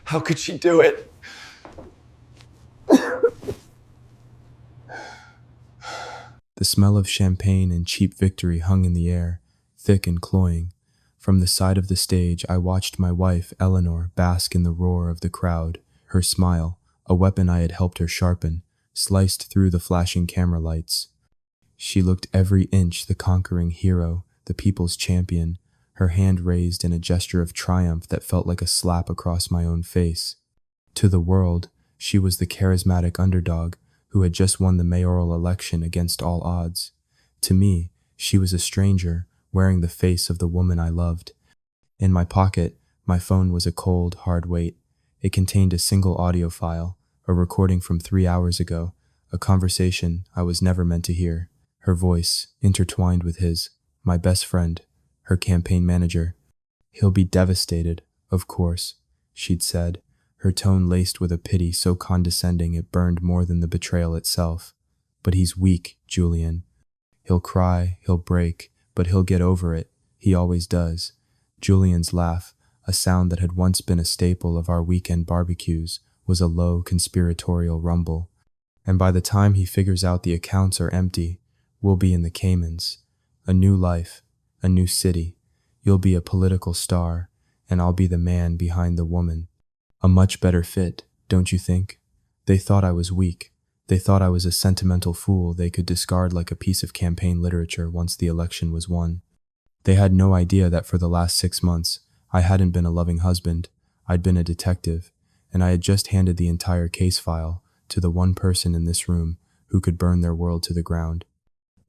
How could she do it? The smell of champagne and cheap victory hung in the air, thick and cloying. From the side of the stage, I watched my wife, Eleanor, bask in the roar of the crowd. Her smile, a weapon I had helped her sharpen, sliced through the flashing camera lights. She looked every inch the conquering hero, the people's champion, her hand raised in a gesture of triumph that felt like a slap across my own face. To the world, she was the charismatic underdog who had just won the mayoral election against all odds. To me, she was a stranger, wearing the face of the woman I loved. In my pocket, my phone was a cold, hard weight. It contained a single audio file, a recording from 3 hours ago, a conversation I was never meant to hear. Her voice, intertwined with his, my best friend, her campaign manager. "He'll be devastated, of course," she'd said, her tone laced with a pity so condescending it burned more than the betrayal itself. "But he's weak, Julian. He'll cry, he'll break, but he'll get over it. He always does." Julian's laugh, a sound that had once been a staple of our weekend barbecues, was a low, conspiratorial rumble. "And by the time he figures out the accounts are empty, we'll be in the Caymans. A new life, a new city. You'll be a political star, and I'll be the man behind the woman. A much better fit, don't you think?" They thought I was weak. They thought I was a sentimental fool they could discard like a piece of campaign literature once the election was won. They had no idea that for the last 6 months, I hadn't been a loving husband, I'd been a detective, and I had just handed the entire case file to the one person in this room who could burn their world to the ground.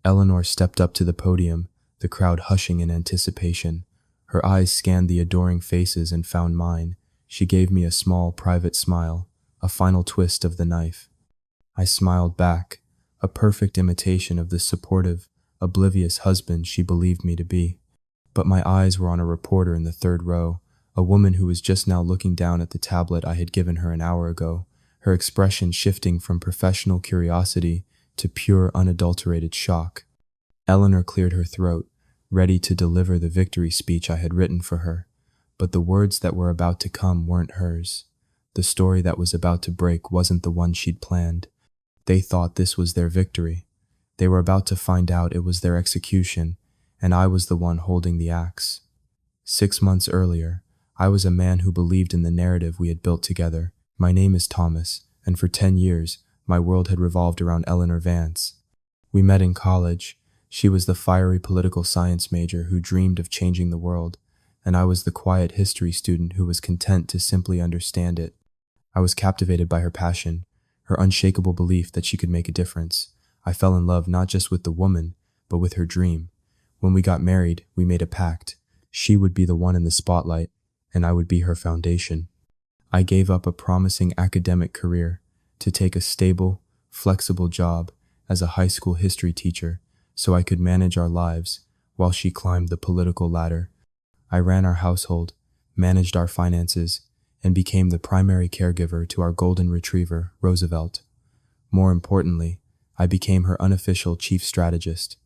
Eleanor stepped up to the podium, the crowd hushing in anticipation. Her eyes scanned the adoring faces and found mine. She gave me a small, private smile, a final twist of the knife. I smiled back, a perfect imitation of the supportive, oblivious husband she believed me to be. But my eyes were on a reporter in the third row, a woman who was just now looking down at the tablet I had given her an hour ago, her expression shifting from professional curiosity to pure, unadulterated shock. Eleanor cleared her throat, ready to deliver the victory speech I had written for her. But the words that were about to come weren't hers. The story that was about to break wasn't the one she'd planned. They thought this was their victory. They were about to find out it was their execution, and I was the one holding the axe. 6 months earlier, I was a man who believed in the narrative we had built together. My name is Thomas, and for 10 years, my world had revolved around Eleanor Vance. We met in college. She was the fiery political science major who dreamed of changing the world, and I was the quiet history student who was content to simply understand it. I was captivated by her passion, her unshakable belief that she could make a difference. I fell in love not just with the woman, but with her dream. When we got married, we made a pact. She would be the one in the spotlight, and I would be her foundation. I gave up a promising academic career to take a stable, flexible job as a high school history teacher so I could manage our lives while she climbed the political ladder. I ran our household, managed our finances, and became the primary caregiver to our golden retriever, Roosevelt. More importantly, I became her unofficial chief strategist.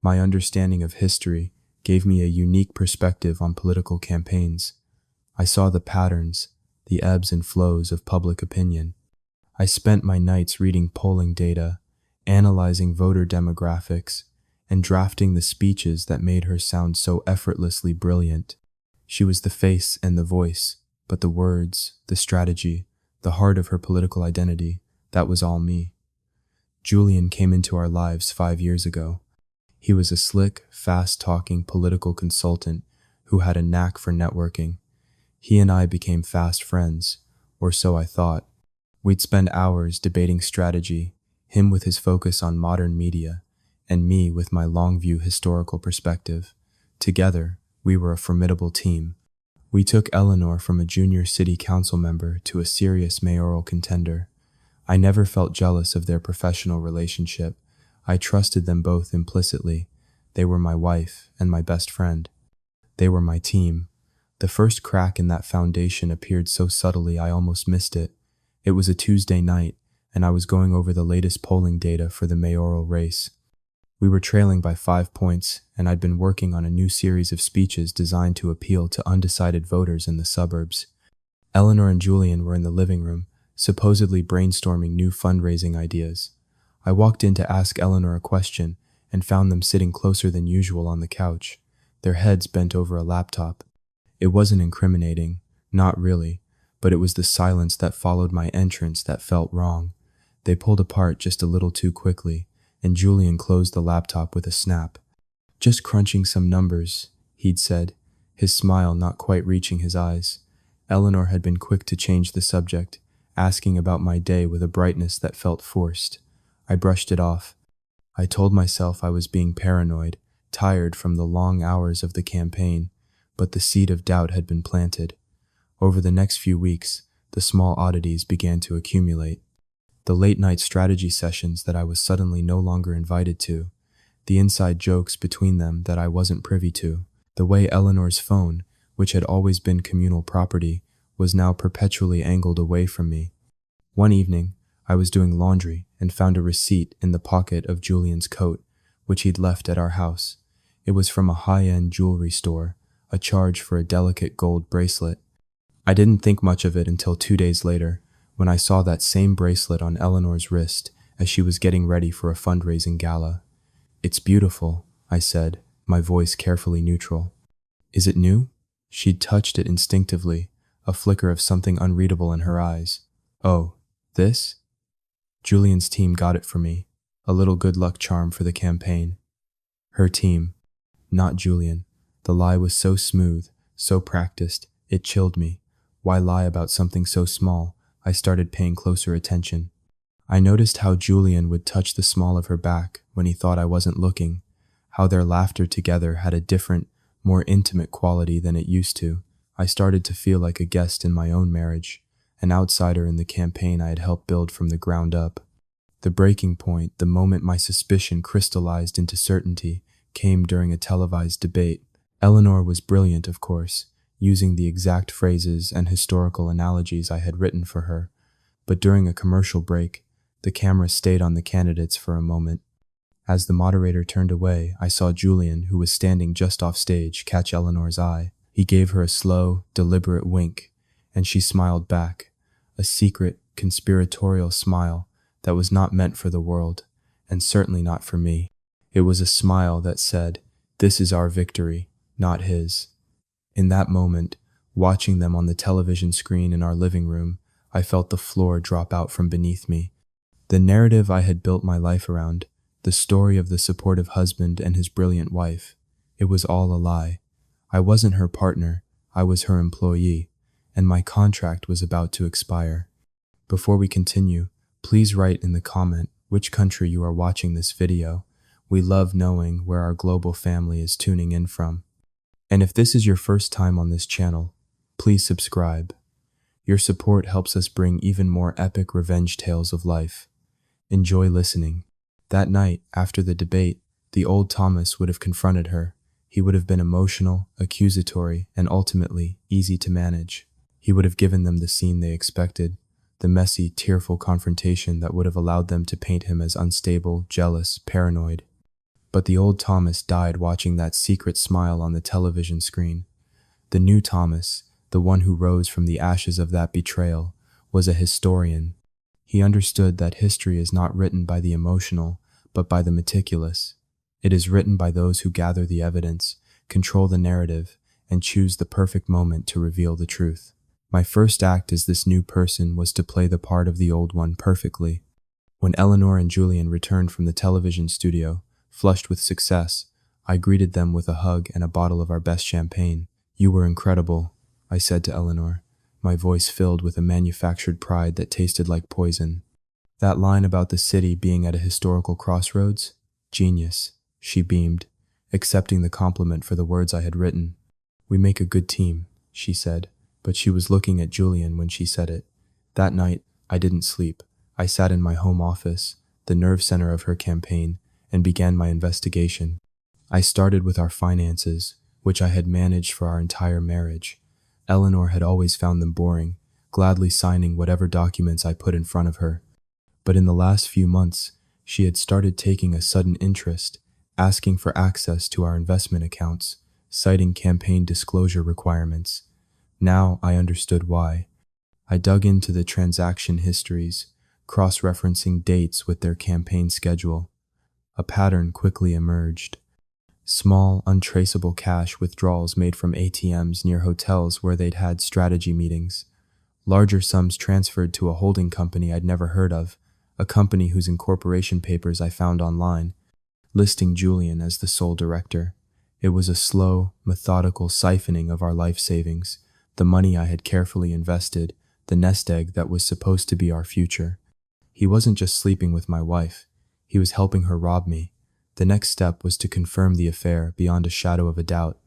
My understanding of history gave me a unique perspective on political campaigns. I saw the patterns, the ebbs and flows of public opinion. I spent my nights reading polling data, analyzing voter demographics, and drafting the speeches that made her sound so effortlessly brilliant. She was the face and the voice, but the words, the strategy, the heart of her political identity, that was all me. Julian came into our lives 5 years ago. He was a slick, fast-talking political consultant who had a knack for networking. He and I became fast friends, or so I thought. We'd spend hours debating strategy, him with his focus on modern media, and me with my long-view historical perspective. Together, we were a formidable team. We took Eleanor from a junior city council member to a serious mayoral contender. I never felt jealous of their professional relationship. I trusted them both implicitly. They were my wife and my best friend. They were my team. The first crack in that foundation appeared so subtly I almost missed it. It was a Tuesday night, and I was going over the latest polling data for the mayoral race. We were trailing by 5 points, and I'd been working on a new series of speeches designed to appeal to undecided voters in the suburbs. Eleanor and Julian were in the living room, supposedly brainstorming new fundraising ideas. I walked in to ask Eleanor a question and found them sitting closer than usual on the couch, their heads bent over a laptop. It wasn't incriminating, not really, but it was the silence that followed my entrance that felt wrong. They pulled apart just a little too quickly, and Julian closed the laptop with a snap. "Just crunching some numbers," he'd said, his smile not quite reaching his eyes. Eleanor had been quick to change the subject, asking about my day with a brightness that felt forced. I brushed it off. I told myself I was being paranoid, tired from the long hours of the campaign, but the seed of doubt had been planted. Over the next few weeks, the small oddities began to accumulate. The late-night strategy sessions that I was suddenly no longer invited to, the inside jokes between them that I wasn't privy to, the way Eleanor's phone, which had always been communal property, was now perpetually angled away from me. One evening, I was doing laundry and found a receipt in the pocket of Julian's coat, which he'd left at our house. It was from a high-end jewelry store, a charge for a delicate gold bracelet. I didn't think much of it until 2 days later, when I saw that same bracelet on Eleanor's wrist as she was getting ready for a fundraising gala. "It's beautiful," I said, my voice carefully neutral. "Is it new?" She'd touched it instinctively, a flicker of something unreadable in her eyes. "Oh, this?" Julian's team got it for me, a little good luck charm for the campaign. Her team, not Julian. The lie was so smooth, so practiced, it chilled me. Why lie about something so small? I started paying closer attention. I noticed how Julian would touch the small of her back when he thought I wasn't looking, how their laughter together had a different, more intimate quality than it used to. I started to feel like a guest in my own marriage, an outsider in the campaign I had helped build from the ground up. The breaking point, the moment my suspicion crystallized into certainty, came during a televised debate. Eleanor was brilliant, of course, using the exact phrases and historical analogies I had written for her, but during a commercial break, the camera stayed on the candidates for a moment. As the moderator turned away, I saw Julian, who was standing just off stage, catch Eleanor's eye. He gave her a slow, deliberate wink, and she smiled back, a secret, conspiratorial smile that was not meant for the world, and certainly not for me. It was a smile that said, "This is our victory, not his." In that moment, watching them on the television screen in our living room, I felt the floor drop out from beneath me. The narrative I had built my life around, the story of the supportive husband and his brilliant wife, it was all a lie. I wasn't her partner, I was her employee, and my contract was about to expire. Before we continue, please write in the comment which country you are watching this video. We love knowing where our global family is tuning in from. And if this is your first time on this channel, please subscribe. Your support helps us bring even more epic revenge tales of life. Enjoy listening. That night, after the debate, the old Thomas would have confronted her. He would have been emotional, accusatory, and ultimately easy to manage. He would have given them the scene they expected, the messy, tearful confrontation that would have allowed them to paint him as unstable, jealous, paranoid. But the old Thomas died watching that secret smile on the television screen. The new Thomas, the one who rose from the ashes of that betrayal, was a historian. He understood that history is not written by the emotional, but by the meticulous. It is written by those who gather the evidence, control the narrative, and choose the perfect moment to reveal the truth. My first act as this new person was to play the part of the old one perfectly. When Eleanor and Julian returned from the television studio, flushed with success, I greeted them with a hug and a bottle of our best champagne. "You were incredible," I said to Eleanor, my voice filled with a manufactured pride that tasted like poison. "That line about the city being at a historical crossroads? Genius," she beamed, accepting the compliment for the words I had written. "We make a good team," she said, but she was looking at Julian when she said it. That night, I didn't sleep. I sat in my home office, the nerve center of her campaign, and began my investigation. I started with our finances, which I had managed for our entire marriage. Eleanor had always found them boring, gladly signing whatever documents I put in front of her. But in the last few months, she had started taking a sudden interest, asking for access to our investment accounts, citing campaign disclosure requirements. Now I understood why. I dug into the transaction histories, cross-referencing dates with their campaign schedule. A pattern quickly emerged. Small, untraceable cash withdrawals made from ATMs near hotels where they'd had strategy meetings. Larger sums transferred to a holding company I'd never heard of, a company whose incorporation papers I found online, listing Julian as the sole director. It was a slow, methodical siphoning of our life savings, the money I had carefully invested, the nest egg that was supposed to be our future. He wasn't just sleeping with my wife. He was helping her rob me. The next step was to confirm the affair beyond a shadow of a doubt.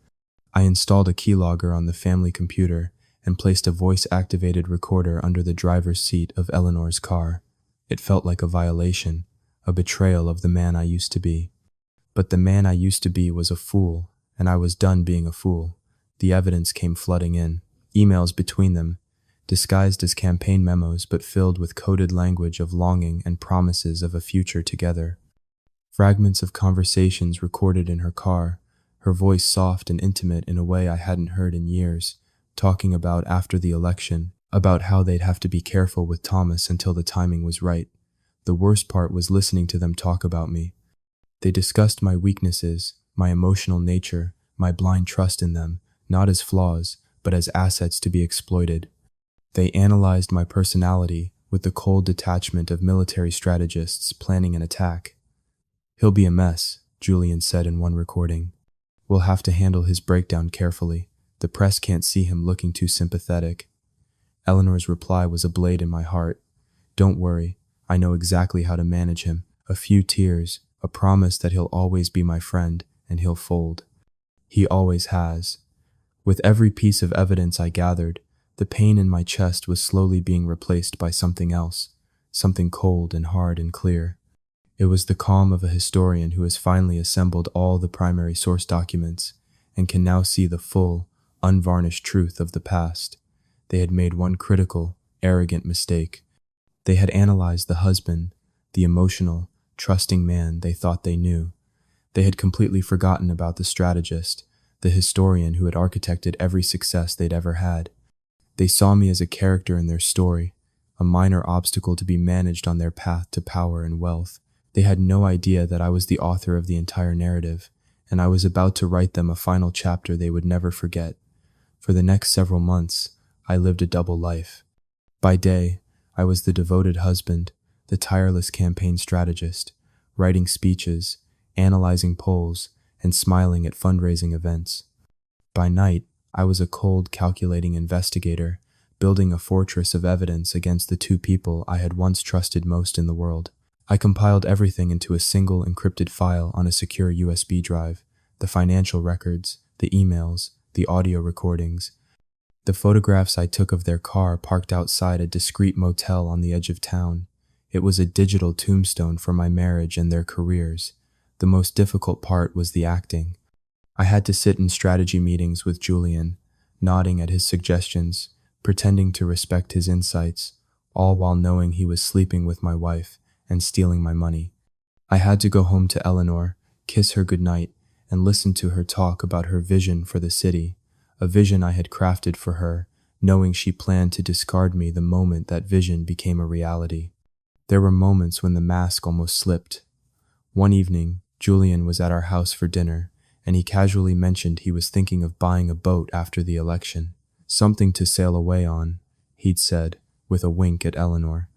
I installed a keylogger on the family computer and placed a voice-activated recorder under the driver's seat of Eleanor's car. It felt like a violation, a betrayal of the man I used to be. But the man I used to be was a fool, and I was done being a fool. The evidence came flooding in, emails between them, disguised as campaign memos but filled with coded language of longing and promises of a future together. Fragments of conversations recorded in her car, her voice soft and intimate in a way I hadn't heard in years, talking about after the election, about how they'd have to be careful with Thomas until the timing was right. The worst part was listening to them talk about me. They discussed my weaknesses, my emotional nature, my blind trust in them, not as flaws, but as assets to be exploited. They analyzed my personality with the cold detachment of military strategists planning an attack. "He'll be a mess," Julian said in one recording. "We'll have to handle his breakdown carefully. The press can't see him looking too sympathetic." Eleanor's reply was a blade in my heart. "Don't worry, I know exactly how to manage him. A few tears, a promise that he'll always be my friend, and he'll fold. He always has." With every piece of evidence I gathered, the pain in my chest was slowly being replaced by something else, something cold and hard and clear. It was the calm of a historian who has finally assembled all the primary source documents and can now see the full, unvarnished truth of the past. They had made one critical, arrogant mistake. They had analyzed the husband, the emotional, trusting man they thought they knew. They had completely forgotten about the strategist, the historian who had architected every success they'd ever had. They saw me as a character in their story, a minor obstacle to be managed on their path to power and wealth. They had no idea that I was the author of the entire narrative, and I was about to write them a final chapter they would never forget. For the next several months, I lived a double life. By day, I was the devoted husband, the tireless campaign strategist, writing speeches, analyzing polls, and smiling at fundraising events. By night, I was a cold, calculating investigator, building a fortress of evidence against the two people I had once trusted most in the world. I compiled everything into a single encrypted file on a secure USB drive: the financial records, the emails, the audio recordings, the photographs I took of their car parked outside a discreet motel on the edge of town. It was a digital tombstone for my marriage and their careers. The most difficult part was the acting. I had to sit in strategy meetings with Julian, nodding at his suggestions, pretending to respect his insights, all while knowing he was sleeping with my wife and stealing my money. I had to go home to Eleanor, kiss her goodnight, and listen to her talk about her vision for the city, a vision I had crafted for her, knowing she planned to discard me the moment that vision became a reality. There were moments when the mask almost slipped. One evening, Julian was at our house for dinner, and he casually mentioned he was thinking of buying a boat after the election. "Something to sail away on," he'd said, with a wink at Eleanor.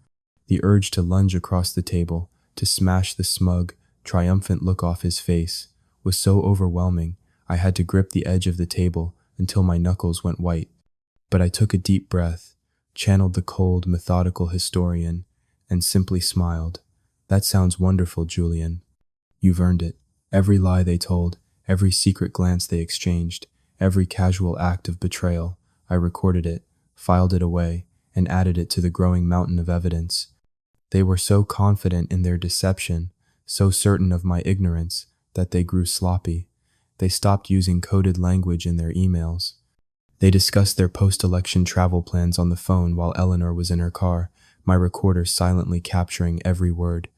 The urge to lunge across the table, to smash the smug, triumphant look off his face, was so overwhelming I had to grip the edge of the table until my knuckles went white. But I took a deep breath, channeled the cold, methodical historian, and simply smiled. "That sounds wonderful, Julian. You've earned it. Every lie they told, every secret glance they exchanged, every casual act of betrayal, I recorded it, filed it away, and added it to the growing mountain of evidence. They were so confident in their deception, so certain of my ignorance, that they grew sloppy. They stopped using coded language in their emails. They discussed their post-election travel plans on the phone while Eleanor was in her car, my recorder silently capturing every word.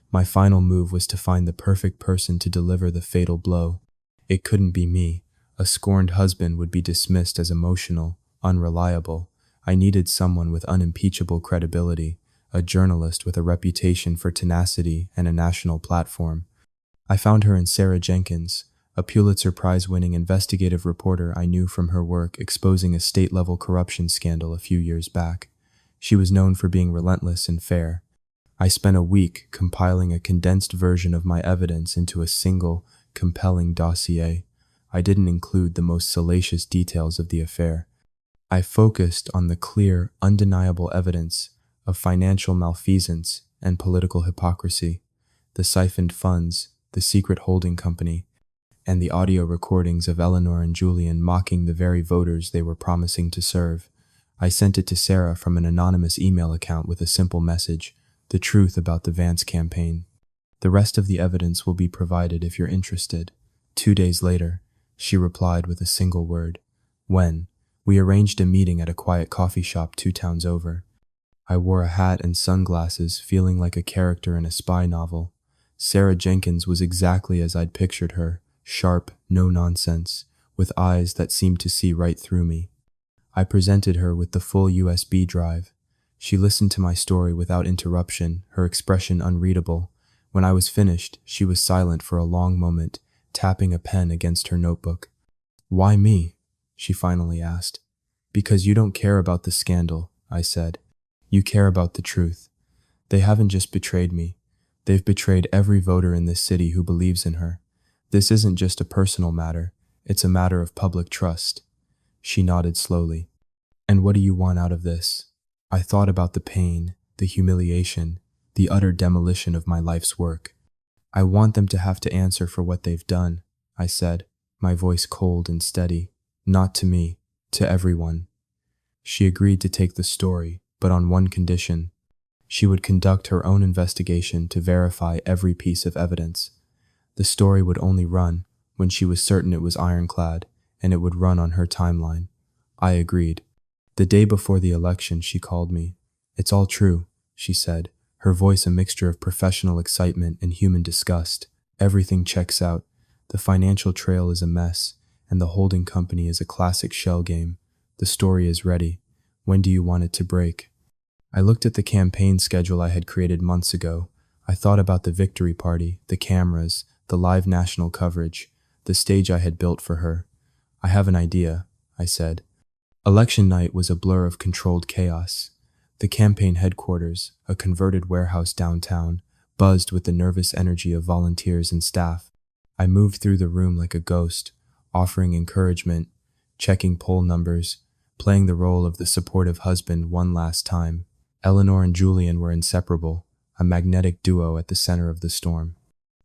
My final move was to find the perfect person to deliver the fatal blow. It couldn't be me. A scorned husband would be dismissed as emotional, unreliable. I needed someone with unimpeachable credibility, a journalist with a reputation for tenacity and a national platform. I found her in Sarah Jenkins, a Pulitzer Prize-winning investigative reporter I knew from her work exposing a state-level corruption scandal a few years back. She was known for being relentless and fair. I spent a week compiling a condensed version of my evidence into a single, compelling dossier. I didn't include the most salacious details of the affair. I focused on the clear, undeniable evidence of financial malfeasance and political hypocrisy, the siphoned funds, the secret holding company, and the audio recordings of Eleanor and Julian mocking the very voters they were promising to serve. I sent it to Sarah from an anonymous email account with a simple message: the truth about the Vance campaign. The rest of the evidence will be provided if you're interested. 2 days later, she replied with a single word: when. We arranged a meeting at a quiet coffee shop 2 towns over. I wore a hat and sunglasses, feeling like a character in a spy novel. Sarah Jenkins was exactly as I'd pictured her, sharp, no nonsense, with eyes that seemed to see right through me. I presented her with the full USB drive. She listened to my story without interruption, her expression unreadable. When I was finished, she was silent for a long moment, tapping a pen against her notebook. "Why me?" she finally asked. "Because you don't care about the scandal," I said. "You care about the truth. They haven't just betrayed me. They've betrayed every voter in this city who believes in her. This isn't just a personal matter. It's a matter of public trust." She nodded slowly. "And what do you want out of this?" I thought about the pain, the humiliation, the utter demolition of my life's work. "I want them to have to answer for what they've done," I said, my voice cold and steady. "Not to me, to everyone." She agreed to take the story, but on one condition. She would conduct her own investigation to verify every piece of evidence. The story would only run when she was certain it was ironclad, and it would run on her timeline. I agreed. The day before the election, she called me. "It's all true," she said, her voice a mixture of professional excitement and human disgust. "Everything checks out. The financial trail is a mess, and the holding company is a classic shell game. The story is ready. When do you want it to break?" I looked at the campaign schedule I had created months ago. I thought about the victory party, the cameras, the live national coverage, the stage I had built for her. "I have an idea," I said. Election night was a blur of controlled chaos. The campaign headquarters, a converted warehouse downtown, buzzed with the nervous energy of volunteers and staff. I moved through the room like a ghost, offering encouragement, checking poll numbers, playing the role of the supportive husband one last time. Eleanor and Julian were inseparable, a magnetic duo at the center of the storm.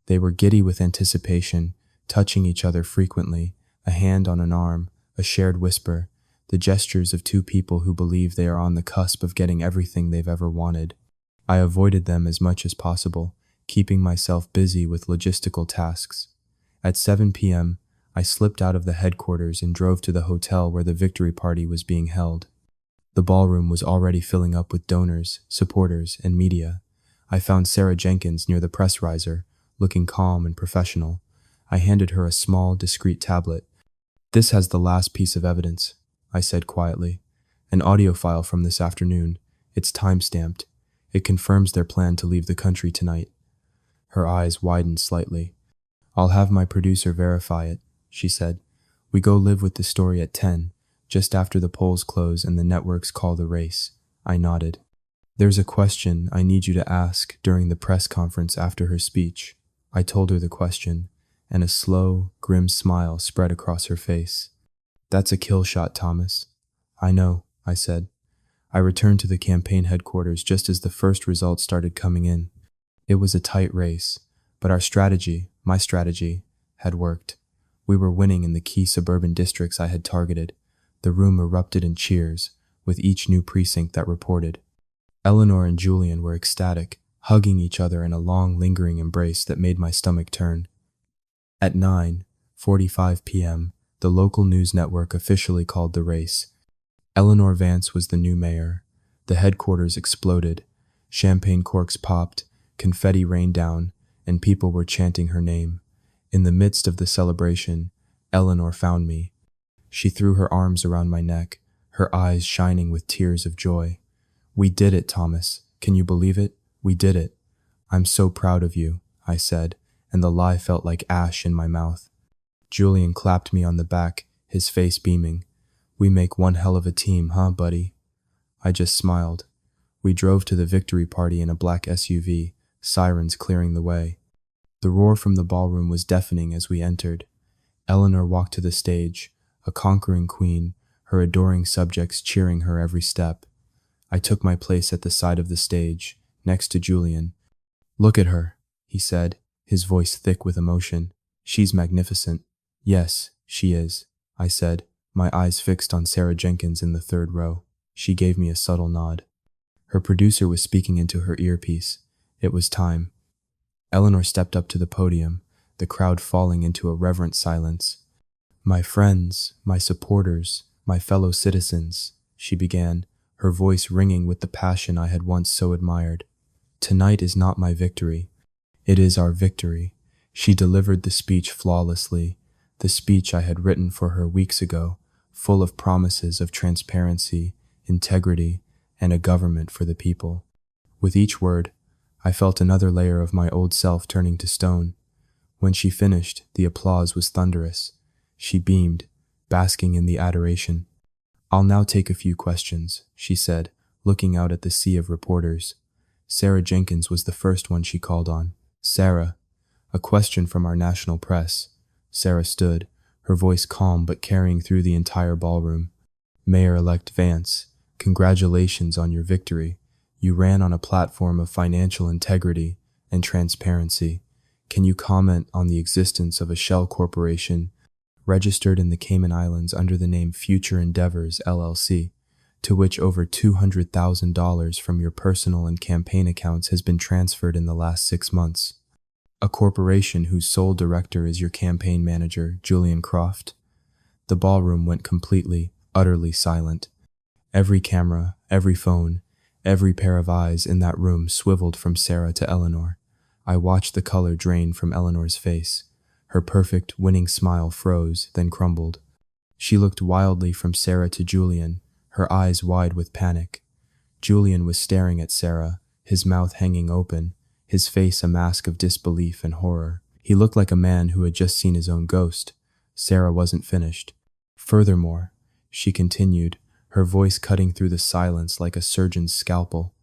They were giddy with anticipation, touching each other frequently, a hand on an arm, a shared whisper, the gestures of 2 people who believe they are on the cusp of getting everything they've ever wanted. I avoided them as much as possible, keeping myself busy with logistical tasks. At 7 p.m., I slipped out of the headquarters and drove to the hotel where the victory party was being held. The ballroom was already filling up with donors, supporters, and media. I found Sarah Jenkins near the press riser, looking calm and professional. I handed her a small, discreet tablet. "This has the last piece of evidence," I said quietly. "An audio file from this afternoon. It's time-stamped. It confirms their plan to leave the country tonight." Her eyes widened slightly. "I'll have my producer verify it," she said. "We go live with the story at 10, just after the polls close and the networks call the race." I nodded. "There's a question I need you to ask during the press conference after her speech." I told her the question, and a slow, grim smile spread across her face. "That's a kill shot, Thomas." "I know," I said. I returned to the campaign headquarters just as the first results started coming in. It was a tight race, but our strategy, my strategy, had worked. We were winning in the key suburban districts I had targeted. The room erupted in cheers, with each new precinct that reported. Eleanor and Julian were ecstatic, hugging each other in a long, lingering embrace that made my stomach turn. At 9:45 p.m., the local news network officially called the race. Eleanor Vance was the new mayor. The headquarters exploded. Champagne corks popped, confetti rained down, and people were chanting her name. In the midst of the celebration, Eleanor found me. She threw her arms around my neck, her eyes shining with tears of joy. "We did it, Thomas. Can you believe it? We did it." "I'm so proud of you," I said, and the lie felt like ash in my mouth. Julian clapped me on the back, his face beaming. "We make one hell of a team, huh, buddy?" I just smiled. We drove to the victory party in a black SUV, sirens clearing the way. The roar from the ballroom was deafening as we entered. Eleanor walked to the stage, a conquering queen, her adoring subjects cheering her every step. I took my place at the side of the stage, next to Julian. "Look at her," he said, his voice thick with emotion. "She's magnificent." "Yes, she is," I said, my eyes fixed on Sarah Jenkins in the third row. She gave me a subtle nod. Her producer was speaking into her earpiece. It was time. Eleanor stepped up to the podium, the crowd falling into a reverent silence. "My friends, my supporters, my fellow citizens," she began, her voice ringing with the passion I had once so admired. "Tonight is not my victory. It is our victory." She delivered the speech flawlessly, the speech I had written for her weeks ago, full of promises of transparency, integrity, and a government for the people. With each word, I felt another layer of my old self turning to stone. When she finished, the applause was thunderous. She beamed, basking in the adoration. "I'll now take a few questions," she said, looking out at the sea of reporters. Sarah Jenkins was the first one she called on. "Sarah, a question from our national press." Sarah stood, her voice calm but carrying through the entire ballroom. "Mayor-elect Vance, congratulations on your victory. You ran on a platform of financial integrity and transparency. Can you comment on the existence of a shell corporation registered in the Cayman Islands under the name Future Endeavors, LLC, to which over $200,000 from your personal and campaign accounts has been transferred in the last 6 months? A corporation whose sole director is your campaign manager, Julian Croft?" The ballroom went completely, utterly silent. Every camera, every phone, every pair of eyes in that room swiveled from Sarah to Eleanor. I watched the color drain from Eleanor's face. Her perfect, winning smile froze, then crumbled. She looked wildly from Sarah to Julian, her eyes wide with panic. Julian was staring at Sarah, his mouth hanging open, his face a mask of disbelief and horror. He looked like a man who had just seen his own ghost. Sarah wasn't finished. "Furthermore," she continued, her voice cutting through the silence like a surgeon's scalpel,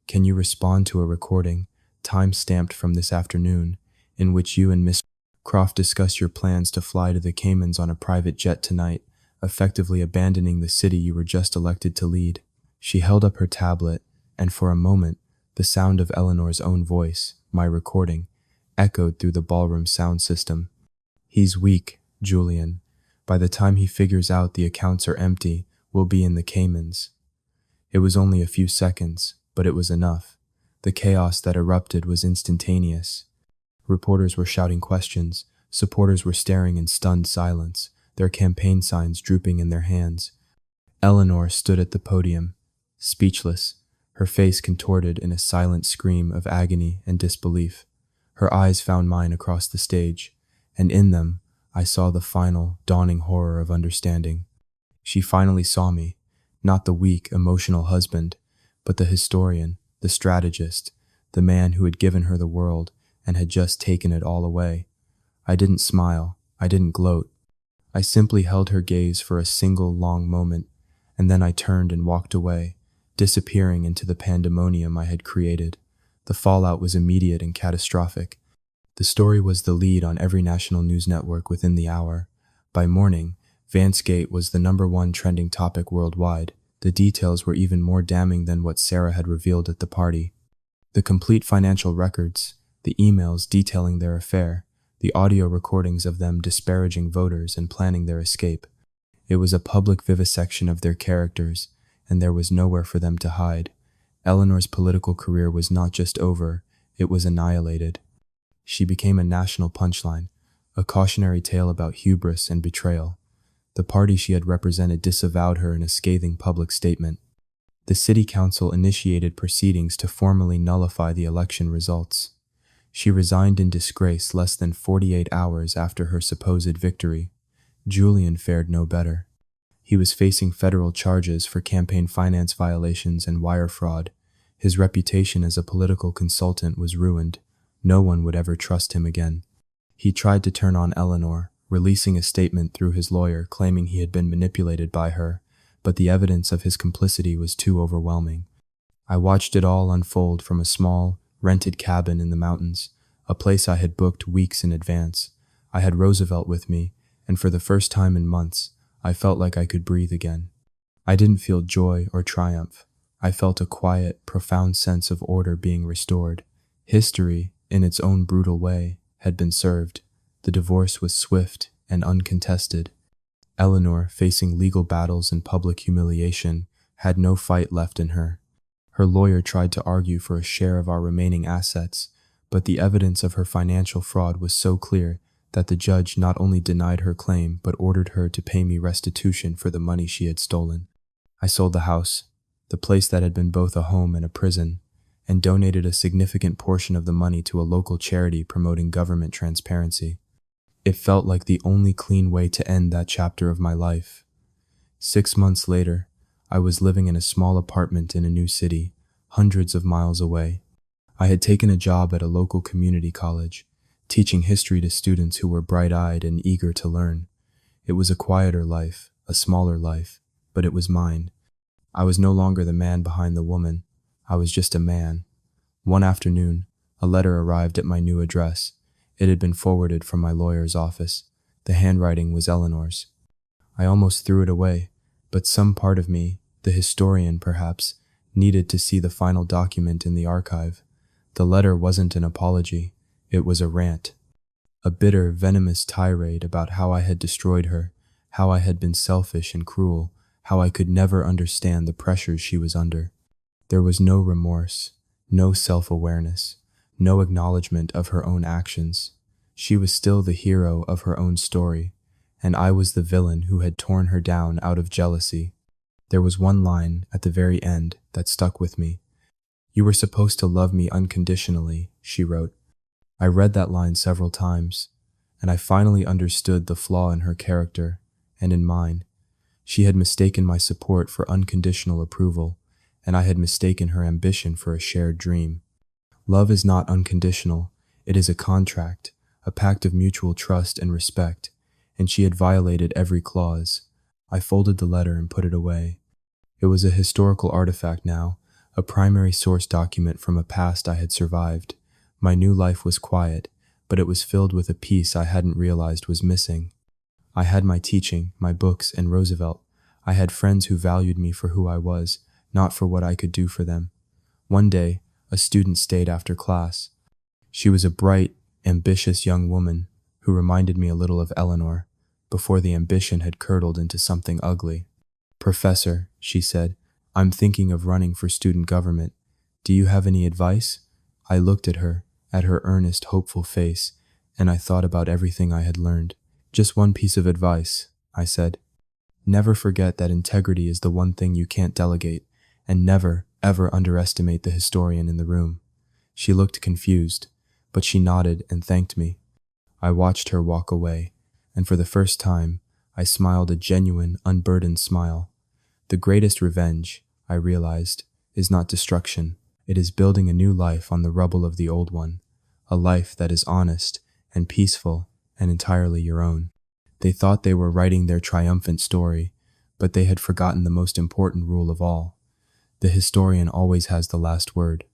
"can you respond to a recording, time-stamped from this afternoon, in which you and Miss Croft discuss your plans to fly to the Caymans on a private jet tonight, effectively abandoning the city you were just elected to lead?" She held up her tablet, and for a moment, the sound of Eleanor's own voice, my recording, echoed through the ballroom sound system. "He's weak, Julian. By the time he figures out the accounts are empty, we'll be in the Caymans." It was only a few seconds, but it was enough. The chaos that erupted was instantaneous. Reporters were shouting questions, supporters were staring in stunned silence, their campaign signs drooping in their hands. Eleanor stood at the podium, speechless, her face contorted in a silent scream of agony and disbelief. Her eyes found mine across the stage, and in them I saw the final, dawning horror of understanding. She finally saw me, not the weak, emotional husband, but the historian, the strategist, the man who had given her the world and had just taken it all away. I didn't smile, I didn't gloat. I simply held her gaze for a single long moment, and then I turned and walked away, disappearing into the pandemonium I had created. The fallout was immediate and catastrophic. The story was the lead on every national news network within the hour. By morning, VanceGate was the #1 trending topic worldwide. The details were even more damning than what Sarah had revealed at the party. The complete financial records, the emails detailing their affair, the audio recordings of them disparaging voters and planning their escape. It was a public vivisection of their characters, and there was nowhere for them to hide. Eleanor's political career was not just over, it was annihilated. She became a national punchline, a cautionary tale about hubris and betrayal. The party she had represented disavowed her in a scathing public statement. The city council initiated proceedings to formally nullify the election results. She resigned in disgrace less than 48 hours after her supposed victory. Julian fared no better. He was facing federal charges for campaign finance violations and wire fraud. His reputation as a political consultant was ruined. No one would ever trust him again. He tried to turn on Eleanor, releasing a statement through his lawyer claiming he had been manipulated by her, but the evidence of his complicity was too overwhelming. I watched it all unfold from a small, rented cabin in the mountains, a place I had booked weeks in advance. I had Roosevelt with me, and for the first time in months, I felt like I could breathe again. I didn't feel joy or triumph. I felt a quiet, profound sense of order being restored. History, in its own brutal way, had been served. The divorce was swift and uncontested. Eleanor, facing legal battles and public humiliation, had no fight left in her. Her lawyer tried to argue for a share of our remaining assets, but the evidence of her financial fraud was so clear that the judge not only denied her claim but ordered her to pay me restitution for the money she had stolen. I sold the house, the place that had been both a home and a prison, and donated a significant portion of the money to a local charity promoting government transparency. It felt like the only clean way to end that chapter of my life. 6 months later, I was living in a small apartment in a new city, hundreds of miles away. I had taken a job at a local community college, teaching history to students who were bright-eyed and eager to learn. It was a quieter life, a smaller life, but it was mine. I was no longer the man behind the woman. I was just a man. One afternoon, a letter arrived at my new address. It had been forwarded from my lawyer's office. The handwriting was Eleanor's. I almost threw it away, but some part of me, the historian perhaps, needed to see the final document in the archive. The letter wasn't an apology. It was a rant. A bitter, venomous tirade about how I had destroyed her, how I had been selfish and cruel, how I could never understand the pressures she was under. There was no remorse, no self-awareness, no acknowledgement of her own actions. She was still the hero of her own story, and I was the villain who had torn her down out of jealousy. There was one line at the very end that stuck with me. "You were supposed to love me unconditionally," she wrote. I read that line several times, and I finally understood the flaw in her character and in mine. She had mistaken my support for unconditional approval, and I had mistaken her ambition for a shared dream. Love is not unconditional. It is a contract, a pact of mutual trust and respect, and she had violated every clause. I folded the letter and put it away. It was a historical artifact now, a primary source document from a past I had survived. My new life was quiet, but it was filled with a piece I hadn't realized was missing. I had my teaching, my books, and Roosevelt. I had friends who valued me for who I was, not for what I could do for them. One day, a student stayed after class. She was a bright, ambitious young woman who reminded me a little of Eleanor, before the ambition had curdled into something ugly. "Professor," she said, "I'm thinking of running for student government. Do you have any advice?" I looked at her earnest, hopeful face, and I thought about everything I had learned. "Just one piece of advice," I said. "Never forget that integrity is the one thing you can't delegate, and never, ever underestimate the historian in the room." She looked confused, but she nodded and thanked me. I watched her walk away, and for the first time, I smiled a genuine, unburdened smile. The greatest revenge, I realized, is not destruction. It is building a new life on the rubble of the old one, a life that is honest and peaceful and entirely your own. They thought they were writing their triumphant story, but they had forgotten the most important rule of all. The historian always has the last word.